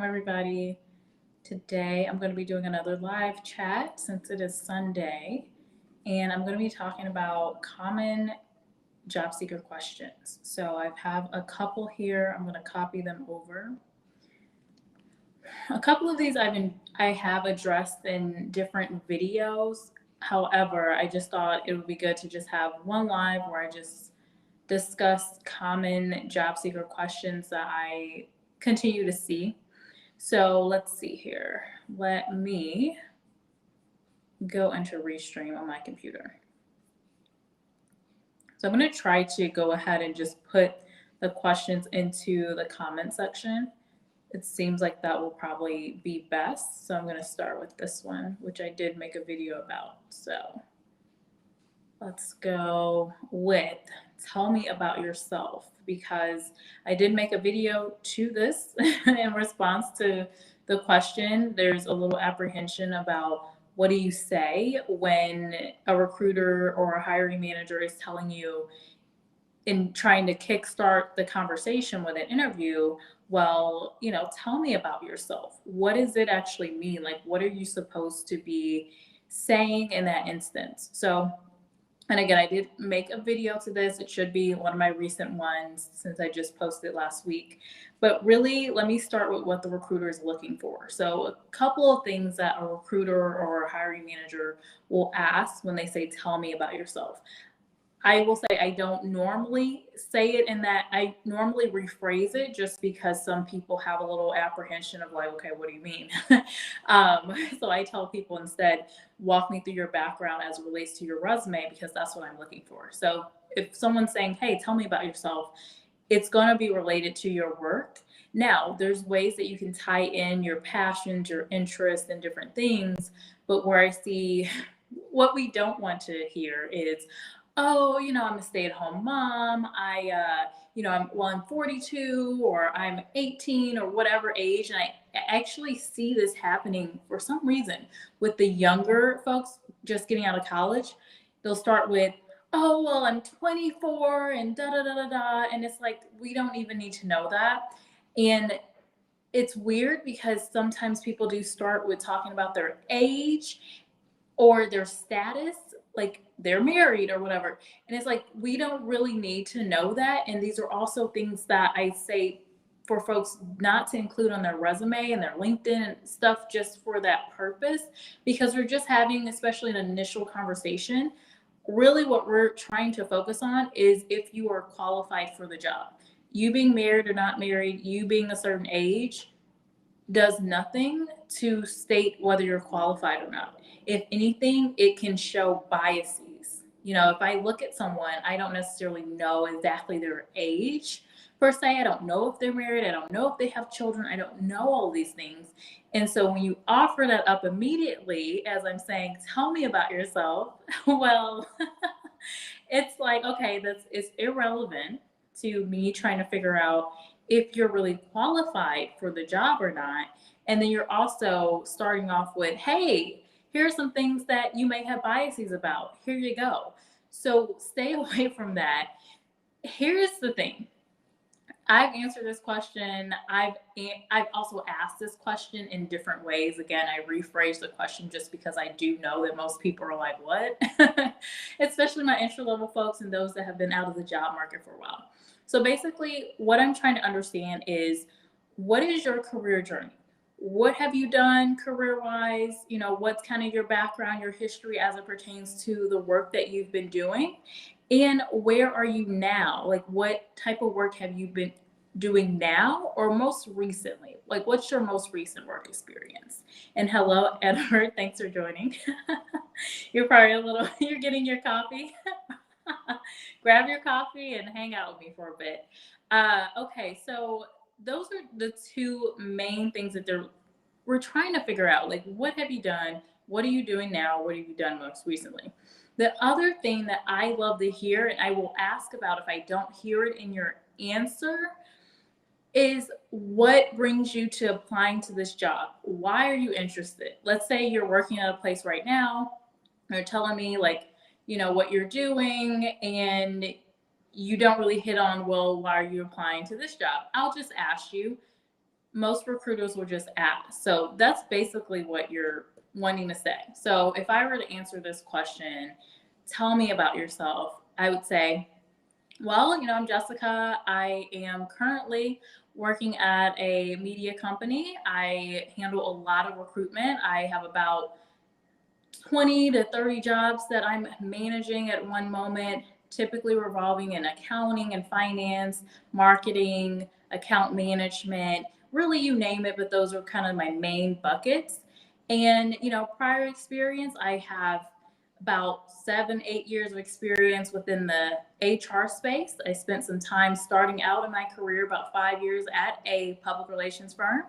everybody. Today I'm going to be doing another live chat since it is Sunday, and I'm going to be talking about common job seeker questions. So I have a couple here. I'm going to copy them over. A couple of these I have addressed in different videos. However, I just thought it would be good to just have one live where I just discuss common job seeker questions that I continue to see. So let's see here. Let me go into Restream on my computer. So I'm going to try to go ahead and just put the questions into the comment section. It seems like that will probably be best. So I'm going to start with this one, which I did make a video about. So let's go with tell me about yourself, because I did make a video to this in response to the question. There's a little apprehension about what do you say when a recruiter or a hiring manager is telling you in trying to kickstart the conversation with an interview, well, tell me about yourself. What does it actually mean? Like, what are you supposed to be saying in that instance? So, and again, I did make a video to this. It should be one of my recent ones since I just posted last week. But really, let me start with what the recruiter is looking for. So a couple of things that a recruiter or a hiring manager will ask when they say, tell me about yourself. I will say I don't normally say it in that. I normally rephrase it just because some people have a little apprehension of like, okay, what do you mean? So I tell people instead, walk me through your background as it relates to your resume, because that's what I'm looking for. So if someone's saying, hey, tell me about yourself, it's going to be related to your work. Now, there's ways that you can tie in your passions, your interests, and different things. But where I see what we don't want to hear is, oh, I'm a stay-at-home mom. I'm 42 or I'm 18 or whatever age. And I actually see this happening for some reason with the younger folks just getting out of college. They'll start with, oh, well, I'm 24 and da da da da da. And it's like, we don't even need to know that. And it's weird because sometimes people do start with talking about their age or their status, like they're married or whatever. And it's like, we don't really need to know that. And these are also things that I say for folks not to include on their resume and their LinkedIn and stuff just for that purpose, because we're just having, especially an initial conversation. Really what we're trying to focus on is if you are qualified for the job. You being married or not married, you being a certain age does nothing to state whether you're qualified or not. If anything, it can show biases. If I look at someone, I don't necessarily know exactly their age per se. I don't know if they're married. I don't know if they have children. I don't know all these things. And so when you offer that up immediately, as I'm saying, tell me about yourself, well, it's like, okay, it's irrelevant to me trying to figure out if you're really qualified for the job or not. And then you're also starting off with, hey, here are some things that you may have biases about. Here you go. So stay away from that. Here's the thing. I've answered this question. I've also asked this question in different ways. Again, I rephrase the question just because I do know that most people are like, what? Especially my entry-level folks and those that have been out of the job market for a while. So basically, what I'm trying to understand is, what is your career journey? What have you done career-wise? What's kind of your background, your history as it pertains to the work that you've been doing? And where are you now? Like, what type of work have you been doing now or most recently? Like, what's your most recent work experience? And hello, Edward, thanks for joining. You're probably you're getting your coffee. Grab your coffee and hang out with me for a bit. Okay, so those are the two main things that we're trying to figure out. Like, what have you done? What are you doing now? What have you done most recently? The other thing that I love to hear, and I will ask about if I don't hear it in your answer, is what brings you to applying to this job? Why are you interested? Let's say you're working at a place right now. They're telling me what you're doing, and you don't really hit on, well, why are you applying to this job? I'll just ask you, most recruiters will just ask. So that's basically what you're wanting to say. So if I were to answer this question, tell me about yourself, I would say, well, I'm Jessica. I am currently working at a media company. I handle a lot of recruitment. I have about 20 to 30 jobs that I'm managing at one moment, typically revolving in accounting and finance, marketing, account management, really you name it, but those are kind of my main buckets. And, prior experience, I have about 7, 8 years of experience within the HR space. I spent some time starting out in my career, about 5 years at a public relations firm,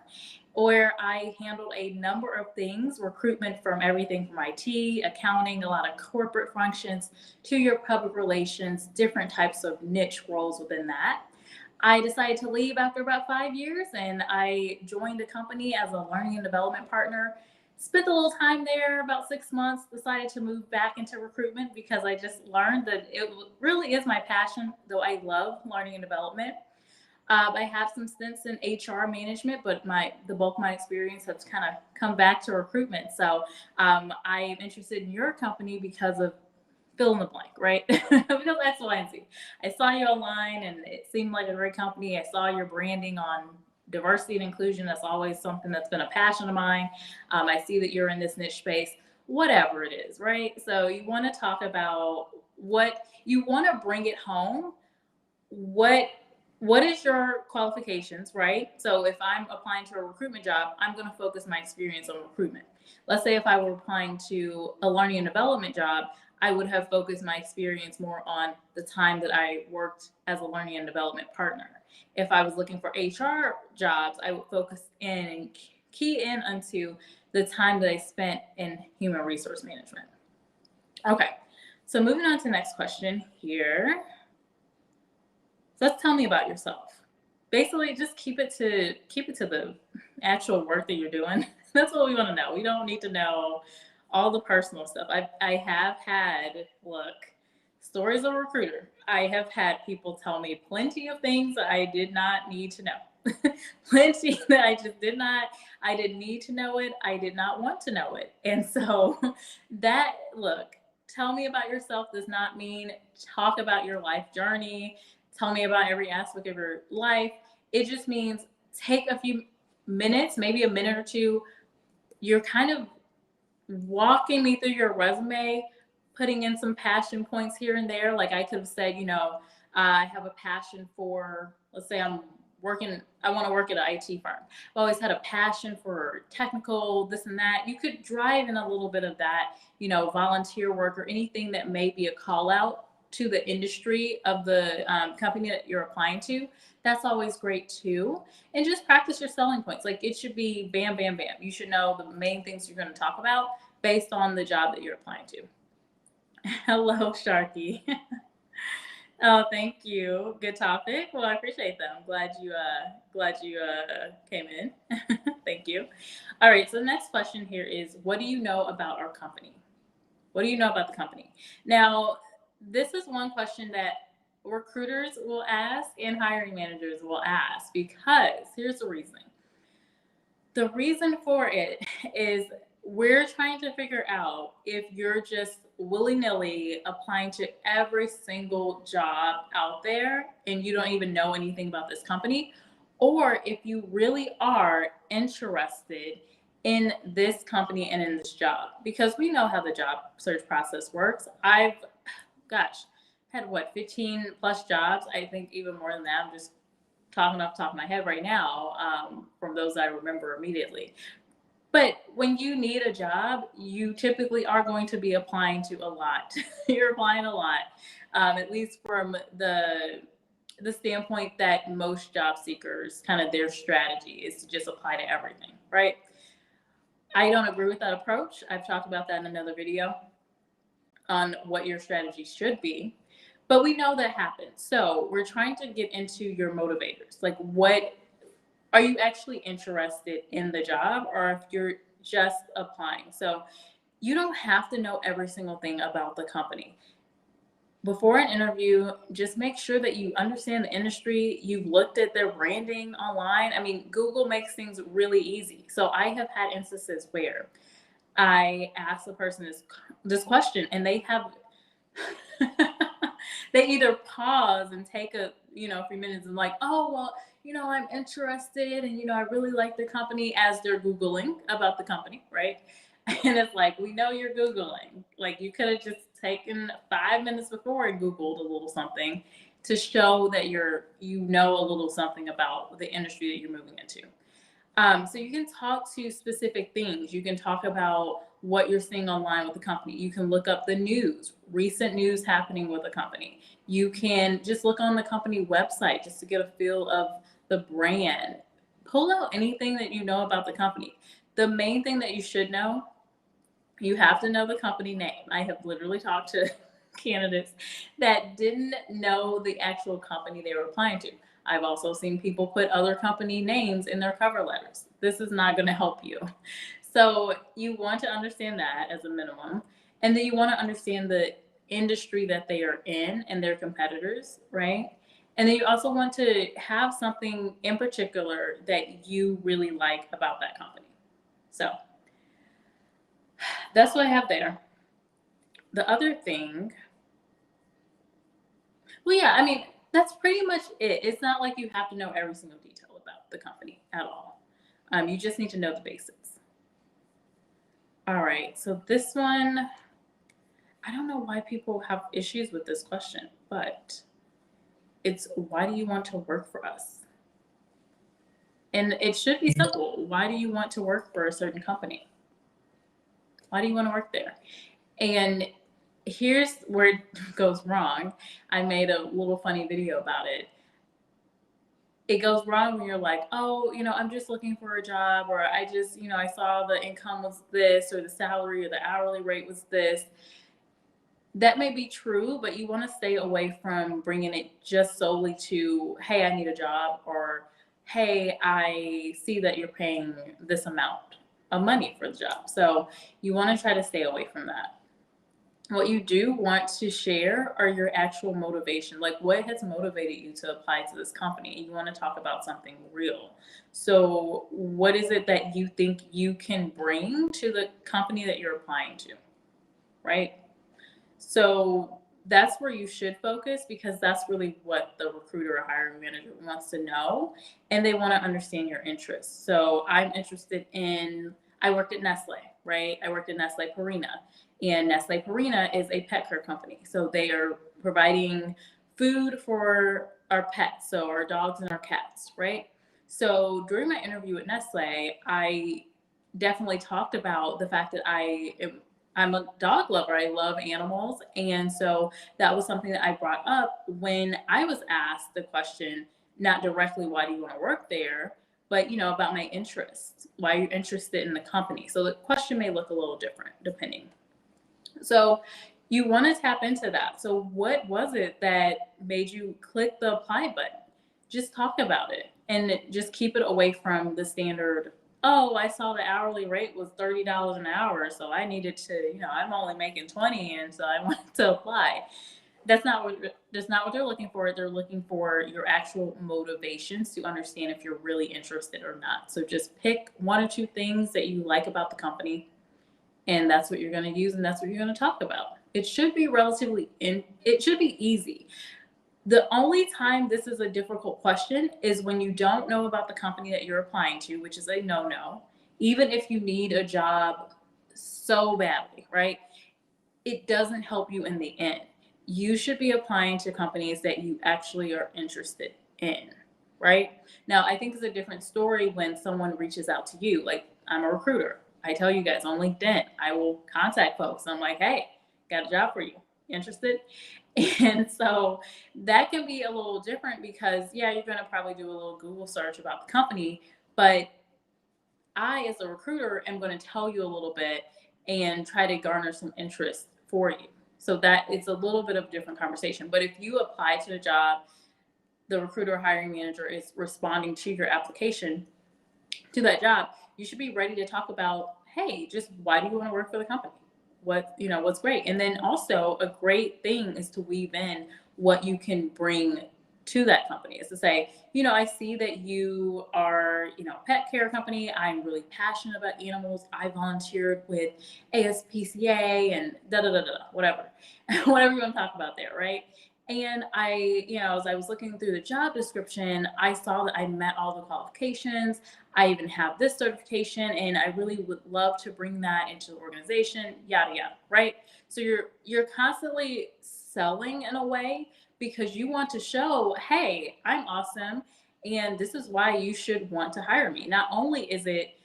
where I handled a number of things, recruitment from everything from IT, accounting, a lot of corporate functions, to your public relations, different types of niche roles within that. I decided to leave after about 5 years, and I joined the company as a learning and development partner. Spent a little time there, about 6 months, decided to move back into recruitment because I just learned that it really is my passion, though I love learning and development. I have some stints in HR management, but the bulk of my experience has kind of come back to recruitment. So I am interested in your company because of fill in the blank, right? Because X, Y, and Z. I saw you online and it seemed like a great company. I saw your branding on diversity and inclusion. That's always something that's been a passion of mine. I see that you're in this niche space, whatever it is, right? So you want to talk about what you want to bring it home. What is your qualifications, right? So if I'm applying to a recruitment job, I'm going to focus my experience on recruitment. Let's say if I were applying to a learning and development job, I would have focused my experience more on the time that I worked as a learning and development partner. If I was looking for HR jobs, I would focus in and key in onto the time that I spent in human resource management. Okay, so moving on to the next question here. So let's tell me about yourself. Basically, just keep it to the actual work that you're doing. That's what we want to know. We don't need to know all the personal stuff. I have had, stories of a recruiter. I have had people tell me plenty of things that I did not need to know. Plenty that I didn't need to know it. I did not want to know it. And so tell me about yourself does not mean talk about your life journey. Tell me about every aspect of your life. It just means take a few minutes, maybe a minute or two. You're kind of walking me through your resume, putting in some passion points here and there. Like I could have said, I have a passion for, let's say I want to work at an IT firm. I've always had a passion for technical, this and that. You could drive in a little bit of that, volunteer work or anything that may be a call out to the industry of the company that you're applying to. That's always great too. And just practice your selling points. Like it should be bam, bam, bam. You should know the main things you're going to talk about based on the job that you're applying to. Hello, Sharky. Oh, thank you. Good topic. Well, I appreciate that. I'm glad you came in. Thank you. All right. So the next question here is, what do you know about our company? What do you know about the company? Now, this is one question that recruiters will ask and hiring managers will ask, because here's the reason. The reason for it is we're trying to figure out if you're just willy-nilly applying to every single job out there and you don't even know anything about this company, or if you really are interested in this company and in this job, because we know how the job search process works. I've had 15 plus jobs. I think even more than that. I'm just talking off the top of my head right now, from those I remember immediately. But when you need a job, you typically are going to be applying to a lot. You're applying a lot, at least from the standpoint that most job seekers, kind of their strategy is to just apply to everything, right? I don't agree with that approach. I've talked about that in another video on what your strategy should be, but we know that happens. So we're trying to get into your motivators. Like, what are you actually interested in the job, or if you're just applying? So you don't have to know every single thing about the company. before an interview, just make sure that you understand the industry. You've looked at their branding online. I mean, Google makes things really easy. So I have had instances where I ask the person this question, and they have they either pause and take a few minutes and like, oh well, I'm interested, and I really like the company, as they're Googling about the company, right? And it's like, we know you're Googling. Like, you could have just taken 5 minutes before and Googled a little something to show that you know a little something about the industry that you're moving into. So you can talk to specific things. You can talk about what you're seeing online with the company. You can look up the news, recent news happening with the company. You can just look on the company website just to get a feel of the brand. Pull out anything that you know about the company. The main thing that you should know, you have to know the company name. I have literally talked to candidates that didn't know the actual company they were applying to. I've also seen people put other company names in their cover letters. This is not going to help you. So you want to understand that as a minimum. And then you want to understand the industry that they are in and their competitors, right? And then you also want to have something in particular that you really like about that company. So that's what I have there. The other thing, well, yeah, I mean, that's pretty much it. It's not like you have to know every single detail about the company at all. You just need to know the basics. All right, so this one, I don't know why people have issues with this question, but it's, why do you want to work for us? And it should be simple. Why do you want to work for a certain company? Why do you want to work there? And here's where it goes wrong. I made a little funny video about it. It goes wrong when you're like, oh, I'm just looking for a job, or I just, I saw the income was this, or the salary or the hourly rate was this. That may be true, but you want to stay away from bringing it just solely to, hey, I need a job, or hey, I see that you're paying this amount of money for the job. So you want to try to stay away from that. What you do want to share are your actual motivation. Like, what has motivated you to apply to this company? You want to talk about something real. So what is it that you think you can bring to the company that you're applying to, right? So that's where you should focus, because that's really what the recruiter or hiring manager wants to know. And they want to understand your interests. So I'm interested in, I worked at Nestle, right? I worked at Nestle Purina. And Nestle Purina is a pet care company. So they are providing food for our pets, so our dogs and our cats, right? So during my interview at Nestle, I definitely talked about the fact that I'm a dog lover. I love animals. And so that was something that I brought up when I was asked the question, not directly, why do you want to work there? But, about my interests. Why are you interested in the company? So the question may look a little different depending. So you want to tap into that. So what was it that made you click the apply button? Just talk about it, and just keep it away from the standard, oh, I saw the hourly rate was $30 an hour, so I needed to, I'm only making 20, and so I wanted to apply. That's not what they're looking for. They're looking for your actual motivations to understand if you're really interested or not. So just pick one or two things that you like about the company, and that's what you're going to use, and that's what you're going to talk about. It should be it should be easy. The only time this is a difficult question is when you don't know about the company that you're applying to, which is a no-no. Even if you need a job so badly, right? It doesn't help you in the end. You should be applying to companies that you actually are interested in, right? Now, I think it's a different story when someone reaches out to you. Like, I'm a recruiter. I tell you guys on LinkedIn, I will contact folks. I'm like, hey, got a job for you. Interested? And so that can be a little different because, yeah, you're going to probably do a little Google search about the company, but I, as a recruiter, am going to tell you a little bit and try to garner some interest for you. So that it's a little bit of a different conversation. But if you apply to a job, the recruiter or hiring manager is responding to your application to that job, you should be ready to talk about, hey, just why do you want to work for the company? what's great. And then also a great thing is to weave in what you can bring to that company, is to say, I see that you are, a pet care company. I'm really passionate about animals. I volunteered with ASPCA and da da da da, whatever, whatever you want to talk about there, right? And as I was looking through the job description, I saw that I met all the qualifications. I even have this certification, and I really would love to bring that into the organization, yada yada, right? So you're constantly selling in a way, because you want to show, hey, I'm awesome, and this is why you should want to hire me. Not only is it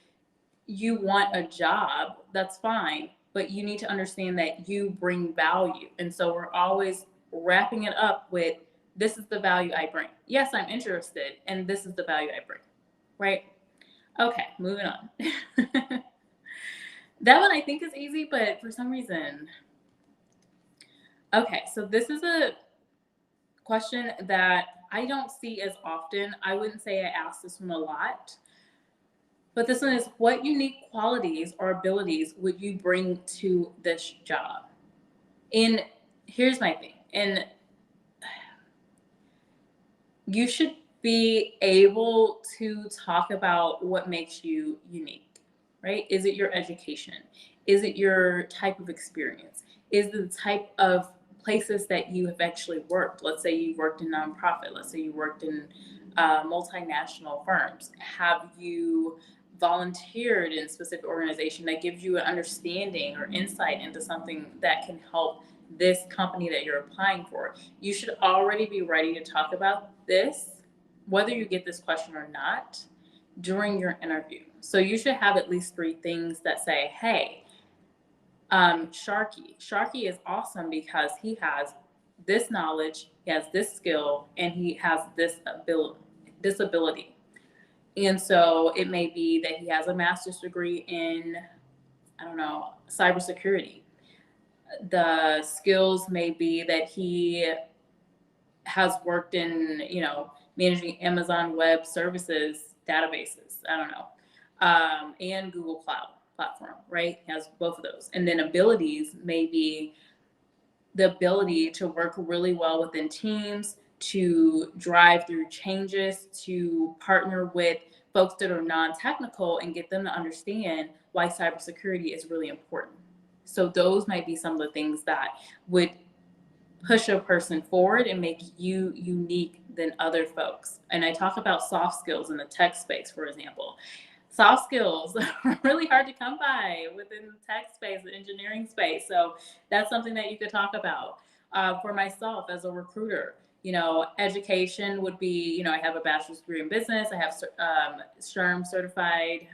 you want a job, that's fine, but you need to understand that you bring value. And so we're always wrapping it up with, this is the value I bring. Yes, I'm interested, and this is the value I bring, right? Okay, moving on. That one I think is easy, but for some reason. Okay, so this is a question that I don't see as often. I wouldn't say I ask this one a lot. But this one is, what unique qualities or abilities would you bring to this job? And here's my thing. And you should be able to talk about what makes you unique, right? Is it your education? Is it your type of experience? Is it the type of places that you have actually worked? Let's say you worked in nonprofit. Let's say you worked in multinational firms. Have you volunteered in a specific organization that gives you an understanding or insight into something that can help this company that you're applying for? You should already be ready to talk about this, whether you get this question or not, during your interview. So you should have at least 3 things that say, hey, Sharky is awesome because he has this knowledge, he has this skill, and he has this ability. And so it may be that he has a master's degree in, I don't know, cybersecurity. The skills may be that he has worked in, managing Amazon Web Services databases. I don't know. And Google Cloud platform, right? He has both of those. And then abilities may be the ability to work really well within teams, to drive through changes, to partner with folks that are non-technical and get them to understand why cybersecurity is really important. So those might be some of the things that would push a person forward and make you unique than other folks. And I talk about soft skills in the tech space, for example. Soft skills are really hard to come by within the tech space, the engineering space. So that's something that you could talk about. For myself as a recruiter, education would be, I have a bachelor's degree in business. I have SHRM certified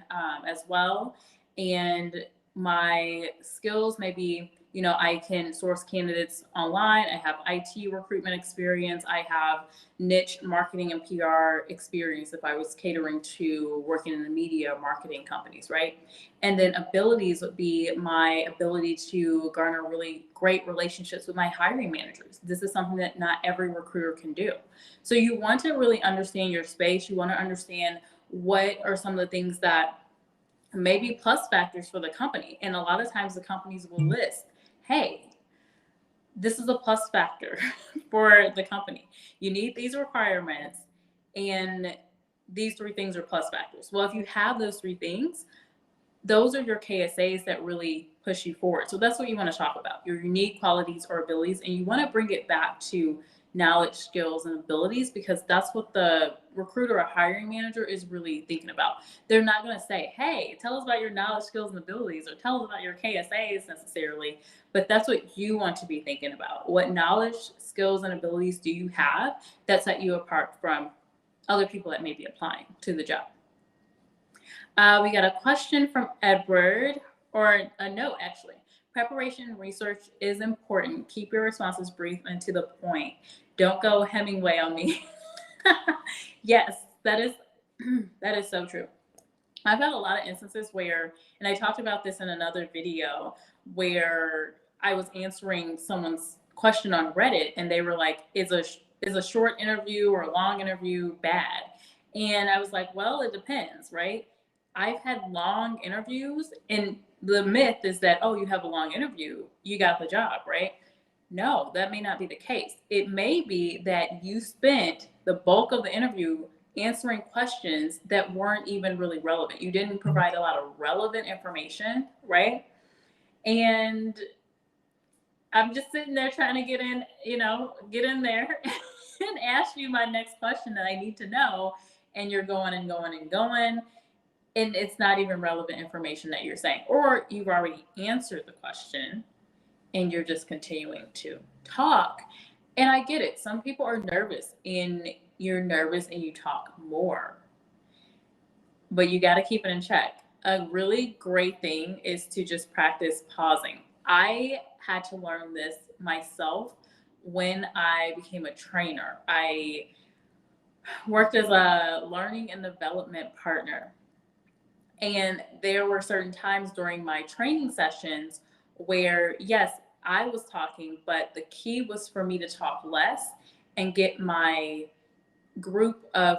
as well. And my skills may be, I can source candidates online. I have IT recruitment experience. I have niche marketing and PR experience if I was catering to working in the media marketing companies, right? And then abilities would be my ability to garner really great relationships with my hiring managers. This is something that not every recruiter can do. So you want to really understand your space. You want to understand what are some of the things that may be plus factors for the company. And a lot of times the companies will list, hey, this is a plus factor for the company. You need these requirements, and these 3 things are plus factors. Well, if you have those 3 things, those are your KSAs that really push you forward. So that's what you want to talk about, your unique qualities or abilities, and you want to bring it back to knowledge, skills, and abilities, because that's what the recruiter or hiring manager is really thinking about. They're not going to say, hey, tell us about your knowledge, skills, and abilities, or tell us about your KSAs necessarily, but that's what you want to be thinking about. What knowledge, skills, and abilities do you have that set you apart from other people that may be applying to the job? We got a question from Edward, or a note actually. Preparation and research is important. Keep your responses brief and to the point. Don't go Hemingway on me. Yes, that is so true. I've had a lot of instances where, and I talked about this in another video, where I was answering someone's question on Reddit and they were like, is a short interview or a long interview bad? And I was like, well, it depends, right? I've had long interviews, and the myth is that, oh, you have a long interview, you got the job, right? No, that may not be the case. It may be that you spent the bulk of the interview answering questions that weren't even really relevant. You didn't provide a lot of relevant information, right? And I'm just sitting there trying to get in, get in there and ask you my next question that I need to know. And you're going and going and going. And it's not even relevant information that you're saying. Or you've already answered the question and you're just continuing to talk. And I get it. Some people are nervous, and you're nervous and you talk more. But you got to keep it in check. A really great thing is to just practice pausing. I had to learn this myself when I became a trainer. I worked as a learning and development partner. And there were certain times during my training sessions where, yes, I was talking, but the key was for me to talk less and get my group of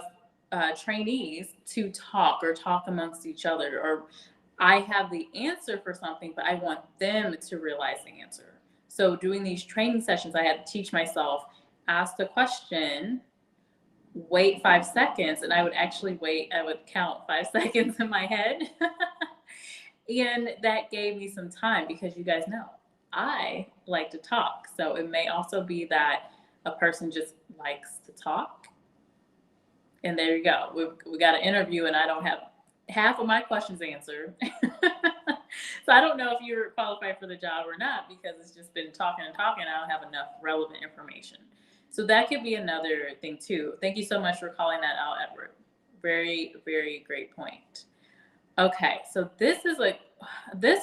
trainees to talk or talk amongst each other. Or I have the answer for something, but I want them to realize the answer. So doing these training sessions, I had to teach myself, ask the question, wait 5 seconds, and I would actually wait. I would count 5 seconds in my head. And that gave me some time, because you guys know I like to talk. So it may also be that a person just likes to talk. And there you go. We got an interview and I don't have half of my questions answered. So I don't know if you're qualified for the job or not, because it's just been talking and talking. I don't have enough relevant information. So that could be another thing too. Thank you so much for calling that out, Edward. Very, very great point. Okay, so this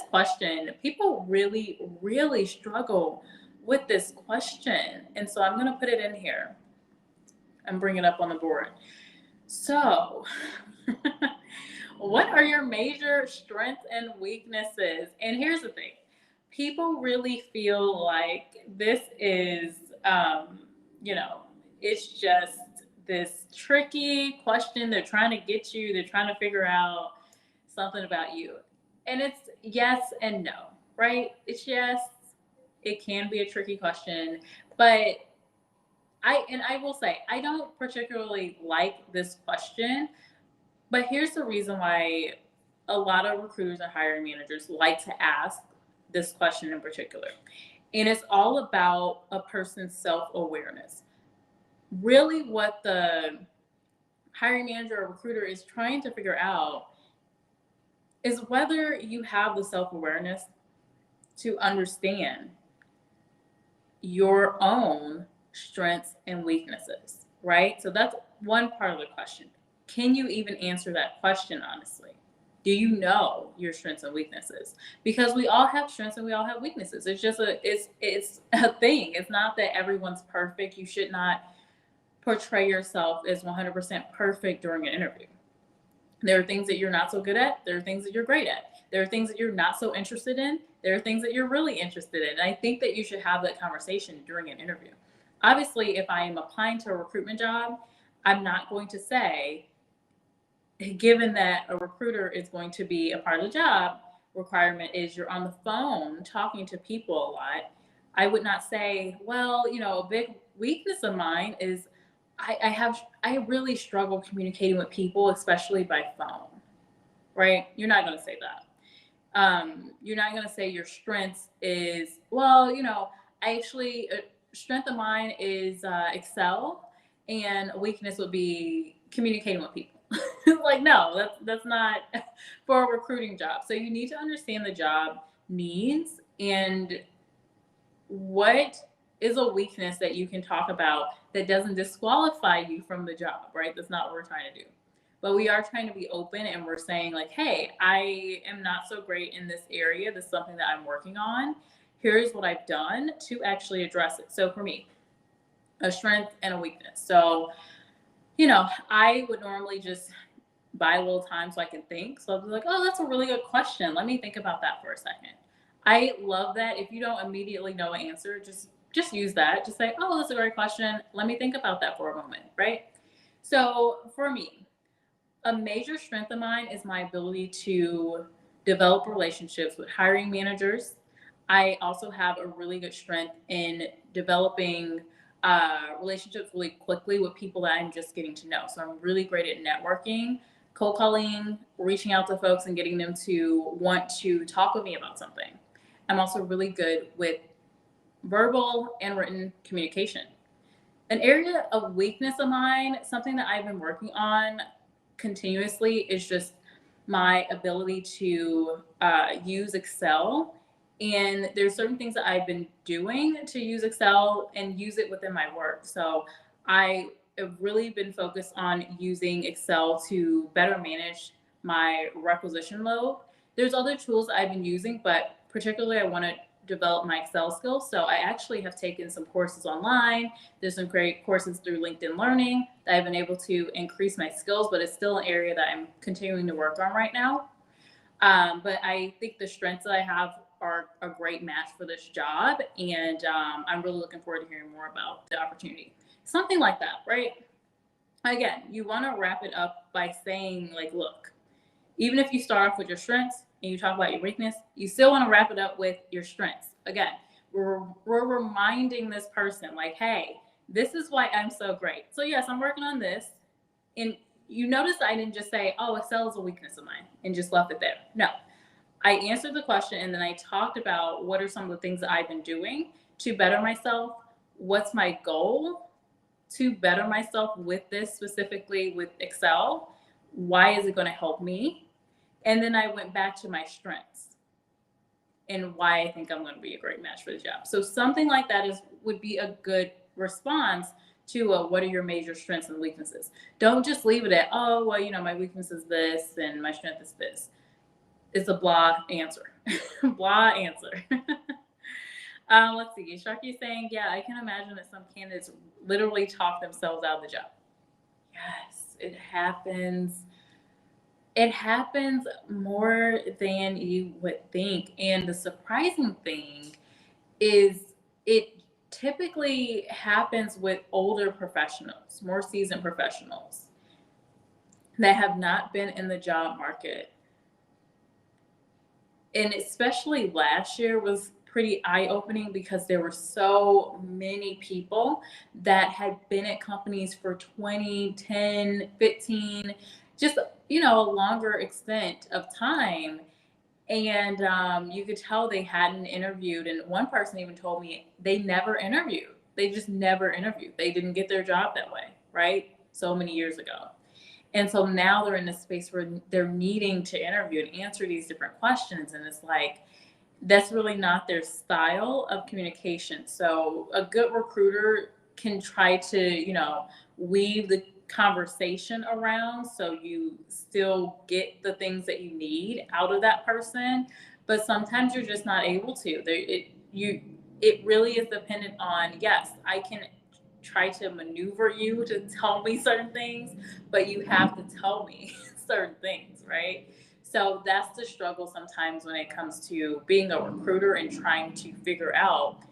question. People really, really struggle with this question. And so I'm going to put it in here and bring it up on the board. So, what are your major strengths and weaknesses? And here's the thing. People really feel like this is, it's just this tricky question. They're trying to get you. They're trying to figure out something about you. And it's yes and no, right? It's yes. It can be a tricky question, but I will say, I don't particularly like this question, but here's the reason why a lot of recruiters and hiring managers like to ask this question in particular. And it's all about a person's self-awareness. Really, what the hiring manager or recruiter is trying to figure out is whether you have the self-awareness to understand your own strengths and weaknesses, right? So that's one part of the question. Can you even answer that question honestly? Do you know your strengths and weaknesses? Because we all have strengths and we all have weaknesses. It's just it's a thing. It's not that everyone's perfect. You should not portray yourself as 100% perfect during an interview. There are things that you're not so good at. There are things that you're great at. There are things that you're not so interested in. There are things that you're really interested in. And I think that you should have that conversation during an interview. Obviously, if I am applying to a recruitment job, I'm not going to say, given that a recruiter is going to be a part of the job requirement is you're on the phone talking to people a lot, I would not say, well, a big weakness of mine is I really struggle communicating with people, especially by phone, right? You're not going to say that. You're not going to say your strengths is, well, I actually, strength of mine is Excel, and a weakness would be communicating with people. Like, no, that's not for a recruiting job. So you need to understand the job needs and what is a weakness that you can talk about that doesn't disqualify you from the job, right? That's not what we're trying to do. But we are trying to be open, and we're saying like, hey, I am not so great in this area. This is something that I'm working on. Here's what I've done to actually address it. So for me, a strength and a weakness. So, I would normally just buy a little time so I can think. So I'll be like, oh, that's a really good question. Let me think about that for a second. I love that. If you don't immediately know an answer, just use that. Just say, oh, that's a great question. Let me think about that for a moment, right? So for me, A major strength of mine is my ability to develop relationships with hiring managers. I also have a really good strength in developing relationships really quickly with people that I'm just getting to know. So I'm really great at networking, cold calling, reaching out to folks and getting them to want to talk with me about something. I'm also really good with verbal and written communication. An area of weakness of mine, something that I've been working on continuously, is just my ability to use Excel. And there's certain things that I've been doing to use Excel and use it within my work. So I have really been focused on using Excel to better manage my requisition load. There's other tools I've been using, but particularly I want to develop my Excel skills. So I actually have taken some courses online. There's some great courses through LinkedIn Learning that I've been able to increase my skills, but it's still an area that I'm continuing to work on right now. But I think the strengths that I have are a great match for this job, and I'm really looking forward to hearing more about the opportunity. Something like that, right? Again, you want to wrap it up by saying, like, look, even if you start off with your strengths and you talk about your weakness, you still want to wrap it up with your strengths. Again, we're reminding this person, like, hey, this is why I'm so great. So yes, I'm working on this. And you notice I didn't just say, oh, Excel is a weakness of mine and just left it there. No, I answered the question and then I talked about what are some of the things that I've been doing to better myself. What's my goal to better myself with this, specifically with Excel? Why is it going to help me? And then I went back to my strengths and why I think I'm going to be a great match for the job. So something like that would be a good response to what are your major strengths and weaknesses. Don't just leave it at, oh, well, my weakness is this and my strength is this. It's a blah answer. Blah answer. Let's see. Sharky's saying, yeah, I can imagine that some candidates literally talk themselves out of the job. Yes, it happens. It happens more than you would think. And the surprising thing is it typically happens with older professionals, more seasoned professionals that have not been in the job market. And especially last year was pretty eye-opening because there were so many people that had been at companies for 20, 10, 15, just, a longer extent of time. And you could tell they hadn't interviewed. And one person even told me they never interviewed. They just never interviewed. They didn't get their job that way, right? So many years ago. And so now they're in a space where they're needing to interview and answer these different questions. And it's like, that's really not their style of communication. So a good recruiter can try to, weave the conversation around so you still get the things that you need out of that person. But sometimes you're just not able to. It really is dependent on, yes, I can try to maneuver you to tell me certain things, but you have to tell me certain things, right? So that's the struggle sometimes when it comes to being a recruiter and trying to figure out,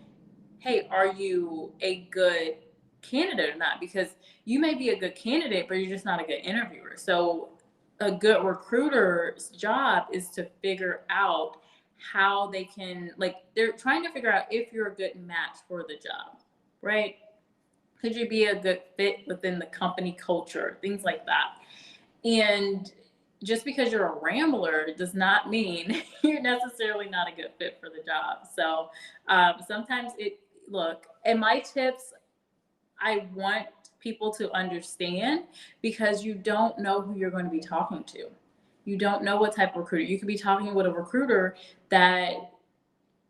hey, are you a good candidate or not? Because you may be a good candidate, but you're just not a good interviewer. So a good recruiter's job is to figure out how they can, they're trying to figure out if you're a good match for the job, right? Could you be a good fit within the company culture, things like that. And just because you're a rambler does not mean you're necessarily not a good fit for the job. So sometimes and my tips, I want people to understand, because you don't know who you're going to be talking to. You don't know what type of recruiter. You could be talking with a recruiter that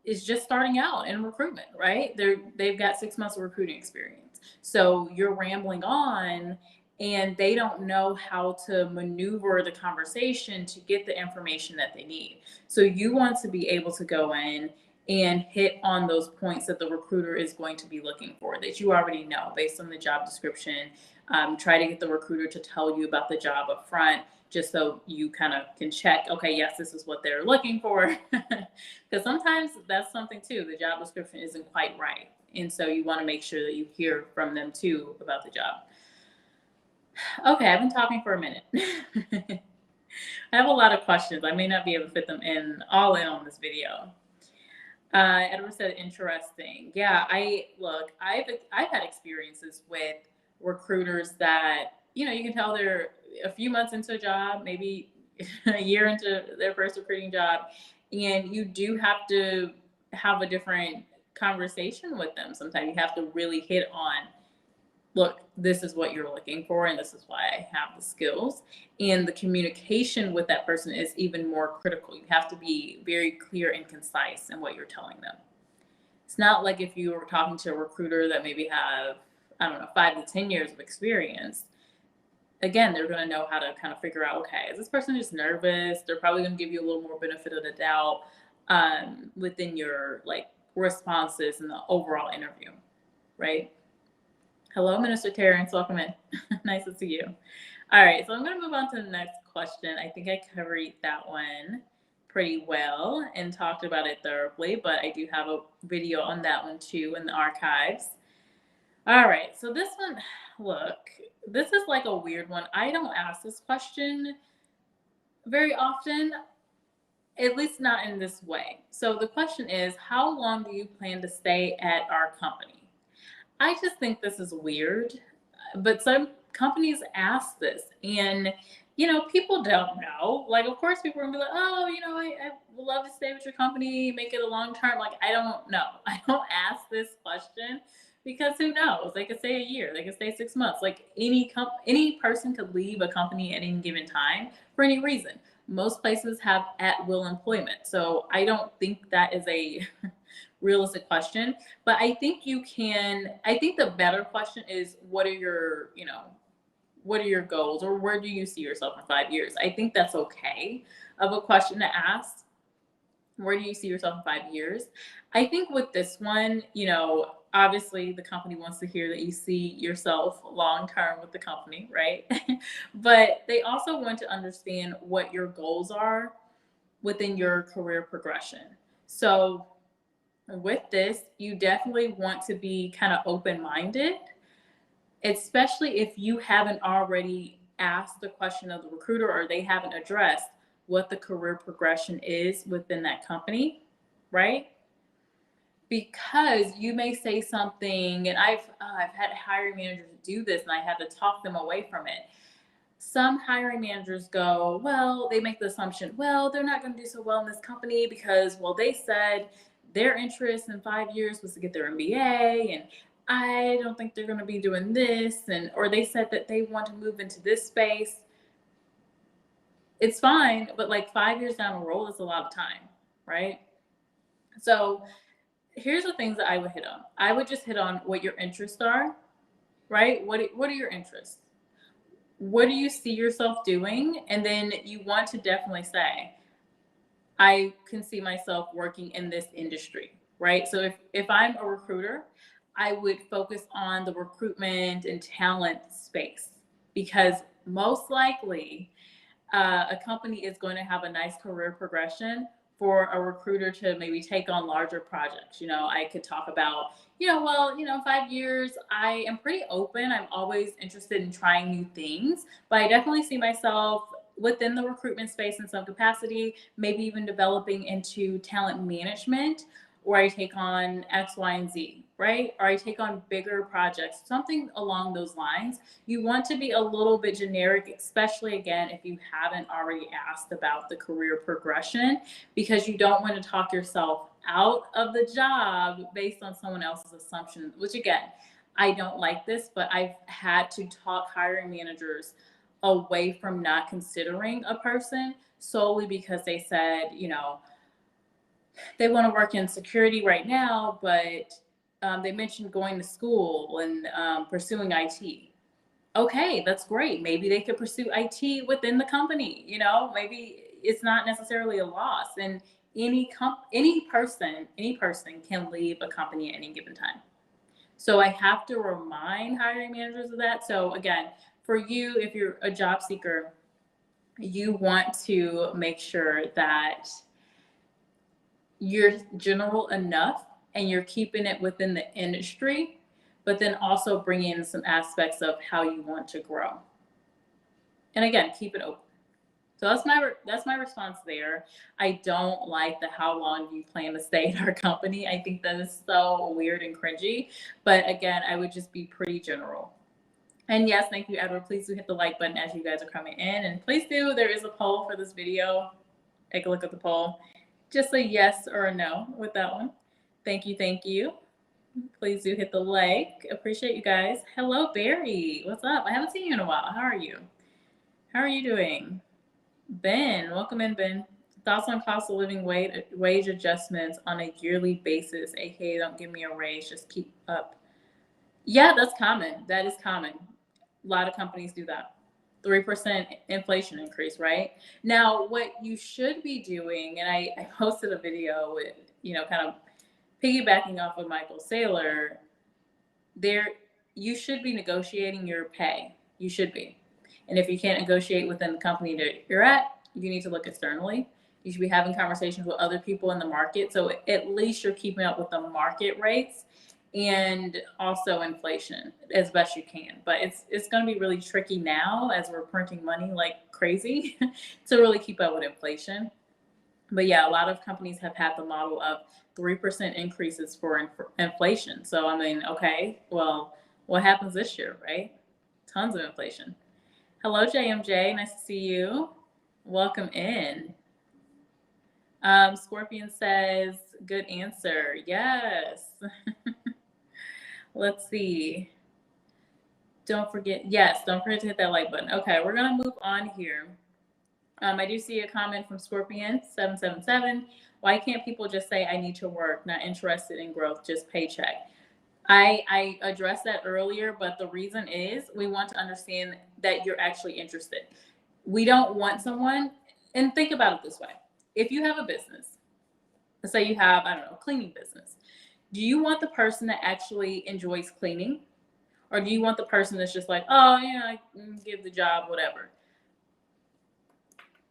is just starting out in recruitment, right? They've got 6 months of recruiting experience. So you're rambling on and they don't know how to maneuver the conversation to get the information that they need. So you want to be able to go in and hit on those points that the recruiter is going to be looking for, that you already know based on the job description. Try to get the recruiter to tell you about the job up front, just so you kind of can check, okay, yes, this is what they're looking for. Because sometimes that's something too, the job description isn't quite right. And so you want to make sure that you hear from them too about the job. Okay, I've been talking for a minute. I have a lot of questions. I may not be able to fit them in all in on this video. Edward said interesting. Yeah, I've had experiences with recruiters that, you can tell they're a few months into a job, maybe a year into their first recruiting job, and you do have to have a different conversation with them. Sometimes you have to really hit on, look, this is what you're looking for, and this is why I have the skills. And the communication with that person is even more critical. You have to be very clear and concise in what you're telling them. It's not like if you were talking to a recruiter that maybe have, I don't know, 5 to 10 years of experience. Again, they're going to know how to kind of figure out, okay, is this person just nervous? They're probably going to give you a little more benefit of the doubt within your like responses in the overall interview, right? Hello, Minister Terrence. Welcome in. Nice to see you. All right, so I'm going to move on to the next question. I think I covered that one pretty well and talked about it thoroughly, but I do have a video on that one too in the archives. All right, so this one, look, this is like a weird one. I don't ask this question very often, at least not in this way. So the question is, how long do you plan to stay at our company? I just think this is weird, but some companies ask this, and people don't know. Like, of course, people are gonna be like, "Oh, I would love to stay with your company, make it a long term." Like, I don't know. I don't ask this question because who knows? They could stay a year, they could stay 6 months. Like any person could leave a company at any given time for any reason. Most places have at will employment, so I don't think that is a realistic question. But I think the better question is, what are your goals, or where do you see yourself in 5 years? I think that's okay of a question to ask. Where do you see yourself in 5 years? I think with this one, obviously the company wants to hear that you see yourself long term with the company, right? But they also want to understand what your goals are within your career progression. So with this, you definitely want to be kind of open minded, especially if you haven't already asked the question of the recruiter, or they haven't addressed what the career progression is within that company, right? Because you may say something, and I've had hiring managers do this, and I had to talk them away from it. Some hiring managers go, well, they make the assumption, well, they're not going to do so well in this company because, well, they said their interest in 5 years was to get their MBA, and I don't think they're going to be doing this, or they said that they want to move into this space. It's fine, but like 5 years down the road is a lot of time, right? So here's the things that I would hit on. I would just hit on what your interests are, right? What are your interests? What do you see yourself doing? And then you want to definitely say, I can see myself working in this industry, right? So if I'm a recruiter, I would focus on the recruitment and talent space, because most likely a company is going to have a nice career progression for a recruiter to maybe take on larger projects. I could talk about, 5 years, I am pretty open. I'm always interested in trying new things, but I definitely see myself within the recruitment space in some capacity, maybe even developing into talent management, or I take on X, Y, and Z, right? Or I take on bigger projects, something along those lines. You want to be a little bit generic, especially again, if you haven't already asked about the career progression, because you don't want to talk yourself out of the job based on someone else's assumption, which again, I don't like this, but I've had to talk hiring managers away from not considering a person solely because they said, they want to work in security right now, but they mentioned going to school and pursuing IT. Okay, that's great. Maybe they could pursue IT within the company. Maybe it's not necessarily a loss. And any person can leave a company at any given time. So I have to remind hiring managers of that. So again, for you, if you're a job seeker, you want to make sure that you're general enough and you're keeping it within the industry, but then also bring in some aspects of how you want to grow. And again, keep it open. So that's my response there. I don't like the how long do you plan to stay at our company. I think that is so weird and cringy. But again, I would just be pretty general. And yes, thank you, Edward. Please do hit the like button as you guys are coming in. And please do, there is a poll for this video. Take a look at the poll. Just a yes or a no with that one. Thank you, thank you. Please do hit the like. Appreciate you guys. Hello, Barry. What's up? I haven't seen you in a while. How are you? How are you doing? Ben, welcome in, Ben. Thoughts on cost of living wage adjustments on a yearly basis, aka don't give me a raise, just keep up. Yeah, that's common. That is common. A lot of companies do that. 3% inflation increase, right? Now, what you should be doing, and I posted a video with, kind of piggybacking off of Michael Saylor, you should be negotiating your pay. You should be. And if you can't negotiate within the company that you're at, you need to look externally. You should be having conversations with other people in the market. So at least you're keeping up with the market rates and also inflation as best you can. But it's going to be really tricky now as we're printing money like crazy to really keep up with inflation. But yeah, a lot of companies have had the model of 3% increases for inflation. So, I mean, okay, well, what happens this year, right? Tons of inflation. Hello, JMJ. Nice to see you. Welcome in. Scorpion says, good answer. Yes. Let's see. Don't forget to hit that like button. Okay, we're going to move on here. I do see a comment from Scorpion 777. Why can't people just say, I need to work, not interested in growth, just paycheck? I addressed that earlier, but the reason is we want to understand that you're actually interested. We don't want someone, and think about it this way. If you have a business, let's say you have, a cleaning business. Do you want the person that actually enjoys cleaning? Or do you want the person that's just like, oh, yeah, I can give the job, whatever?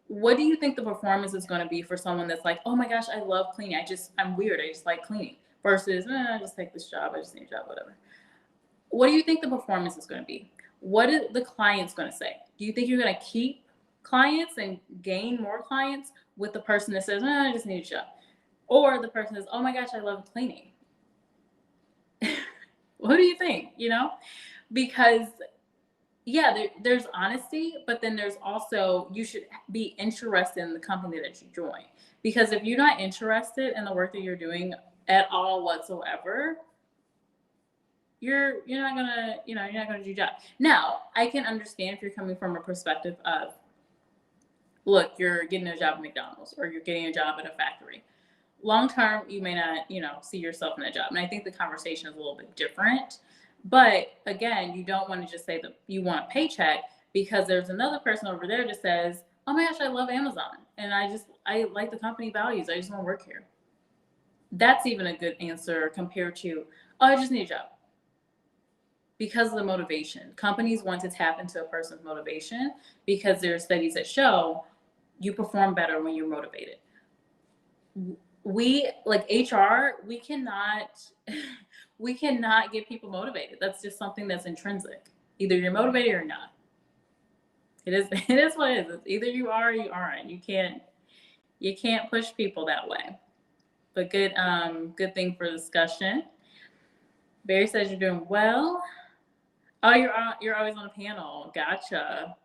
What do you think the performance is going to be for someone that's like, oh my gosh, I love cleaning. I'm weird. I just like cleaning. Versus, I just take this job. I just need a job, whatever. What do you think the performance is going to be? What is the client's going to say? Do you think you're going to keep clients and gain more clients with the person that says, I just need a job? Or the person says, oh my gosh, I love cleaning. What do you think? Because yeah, there's honesty, but then there's also, you should be interested in the company that you join. Because if you're not interested in the work that you're doing at all whatsoever, you're not gonna do your job. Now, I can understand if you're coming from a perspective of, look, you're getting a job at McDonald's or you're getting a job at a factory. Long term, you may not, see yourself in that job. And I think the conversation is a little bit different. But again, you don't want to just say that you want a paycheck, because there's another person over there that says, oh my gosh, I love Amazon. And I like the company values. I just want to work here. That's even a good answer compared to, oh, I just need a job. Because of the motivation. Companies want to tap into a person's motivation because there are studies that show you perform better when you're motivated. We, like HR, we cannot get people motivated. That's just something that's intrinsic. Either you're motivated or not. It is what it is. It's either you are or you aren't. You can't push people that way. But good thing for discussion. Barry says you're doing well. Oh, you're always on a panel. Gotcha.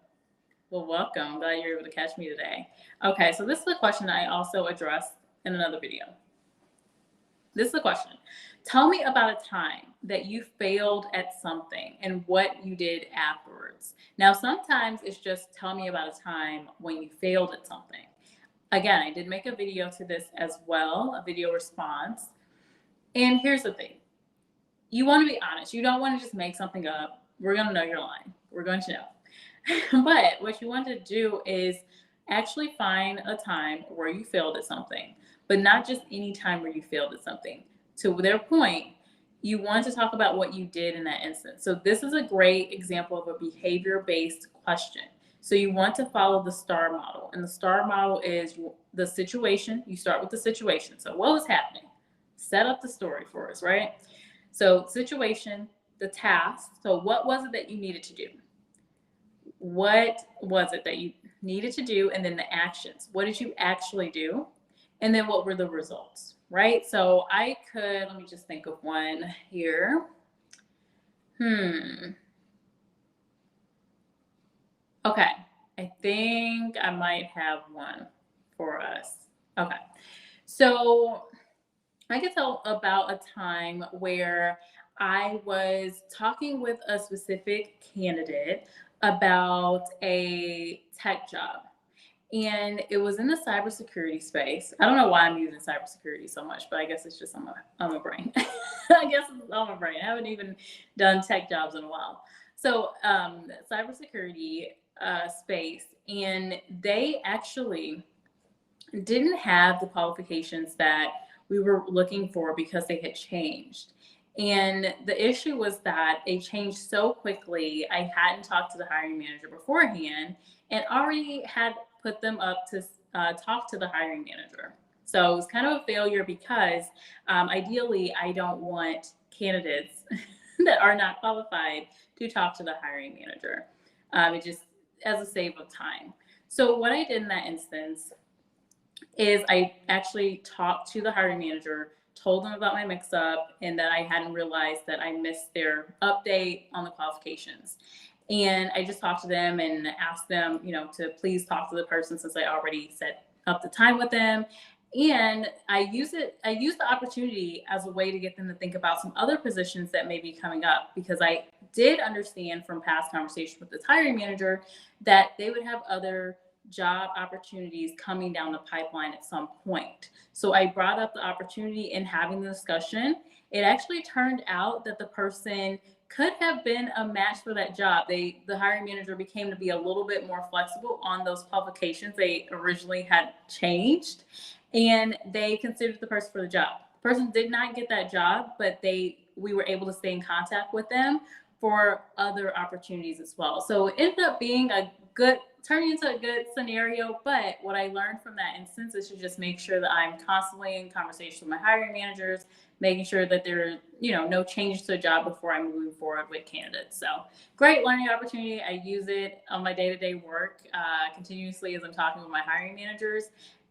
Well, welcome. Glad you're able to catch me today. Okay, so this is a question I also addressed in another video. This is the question. Tell me about a time that you failed at something and what you did afterwards. Now, sometimes it's just tell me about a time when you failed at something. Again, I did make a video to this as well, a video response. And here's the thing. You want to be honest. You don't want to just make something up. We're going to know you're lying. We're going to know. But what you want to do is actually find a time where you failed at something, but not just any time where you failed at something. To their point, you want to talk about what you did in that instance. So this is a great example of a behavior-based question. So you want to follow the STAR model. And the STAR model is the situation. You start with the situation. So what was happening? Set up the story for us, right? So situation, the task. So what was it that you needed to do? what was it that you needed to do, and then the actions. What did you actually do? And then what were the results, right? So I could, let me just think of one here. Okay, I think I might have one for us. Okay, so I can tell about a time where I was talking with a specific candidate about a tech job. And it was in the cybersecurity space. I don't know why I'm using cybersecurity so much, but I guess it's just on my brain. I guess it's on my brain. I haven't even done tech jobs in a while. So, cybersecurity space, and they actually didn't have the qualifications that we were looking for because they had changed. And the issue was that they changed so quickly. I hadn't talked to the hiring manager beforehand and already had put them up to talk to the hiring manager. So it was kind of a failure because ideally, I don't want candidates that are not qualified to talk to the hiring manager. It just as a save of time. So what I did in that instance is I actually talked to the hiring manager, told them about my mix up and that I hadn't realized that I missed their update on the qualifications. And I just talked to them and asked them, to please talk to the person since I already set up the time with them. And I used the opportunity as a way to get them to think about some other positions that may be coming up, because I did understand from past conversations with this hiring manager that they would have other job opportunities coming down the pipeline at some point. So I brought up the opportunity in having the discussion. It actually turned out that the person could have been a match for that job. The hiring manager became to be a little bit more flexible on those qualifications they originally had changed, and they considered the person for the job. The person did not get that job, but we were able to stay in contact with them for other opportunities as well. So it ended up being turning into a good scenario. But what I learned from that instance is to just make sure that I'm constantly in conversation with my hiring managers, making sure that there are, no changes to a job before I'm moving forward with candidates. So great learning opportunity. I use it on my day-to-day work continuously as I'm talking with my hiring managers.